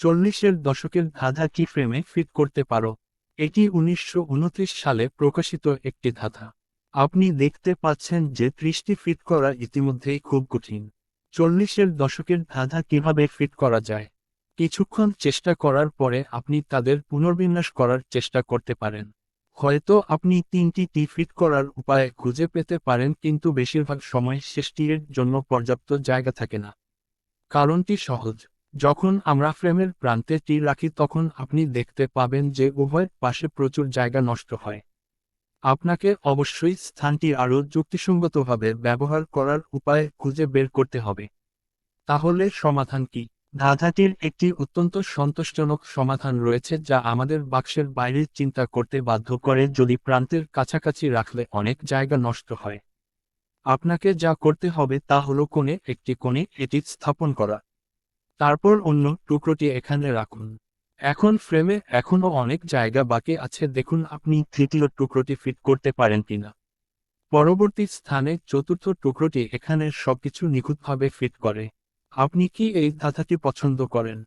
চল্লিশের দশকের ধাঁধা কি ফ্রেমে ফিট করতে পারো? এটি 1929 সালে প্রকাশিত একটি ধাঁধা। আপনি দেখতে পাচ্ছেন যে 30টি ফিট করা ইতিমধ্যেই খুব কঠিন। চল্লিশের দশকের ধাঁধা কিভাবে ফিট করা যায়? কিছুক্ষণ চেষ্টা করার পরে আপনি তাদের পুনর্বিন্যাস করার চেষ্টা করতে পারেন। হয়তো আপনি 3টি টি ফিট করার উপায় খুঁজে পেতে পারেন, কিন্তু বেশিরভাগ সময় শেষটির জন্য পর্যাপ্ত জায়গা থাকে না। কারণটি সহজ। যখন আমরা ফ্রেমের প্রান্তে টি রাখি তখন আপনি দেখতে পাবেন যে উভয় পাশে প্রচুর জায়গা নষ্ট হয়। আপনাকে অবশ্যই স্থানটি আরও যুক্তিসঙ্গতভাবে ব্যবহার করার উপায় খুঁজে বের করতে হবে। তাহলে সমাধান কি? ধাঁধাটির একটি অত্যন্ত সন্তোষজনক সমাধান রয়েছে যা আমাদের বাক্সের বাইরে চিন্তা করতে বাধ্য করে। যদি প্রান্তের কাছাকাছি রাখলে অনেক জায়গা নষ্ট হয়। আপনাকে যা করতে হবে তা হলো একটি কোণে এটি স্থাপন করা। তারপর অন্য টুকরোটি এখানে রাখুন। এখন ফ্রেমে এখনও অনেক জায়গা বাকি আছে, দেখুন আপনি তৃতীয় টুকরোটি ফিট করতে পারেন কিনা। পরবর্তী স্থানে চতুর্থ টুকরোটি এখানে সবকিছু নিখুঁতভাবে ফিট করে। আপনি কি এই ধাঁধাটি পছন্দ করেন?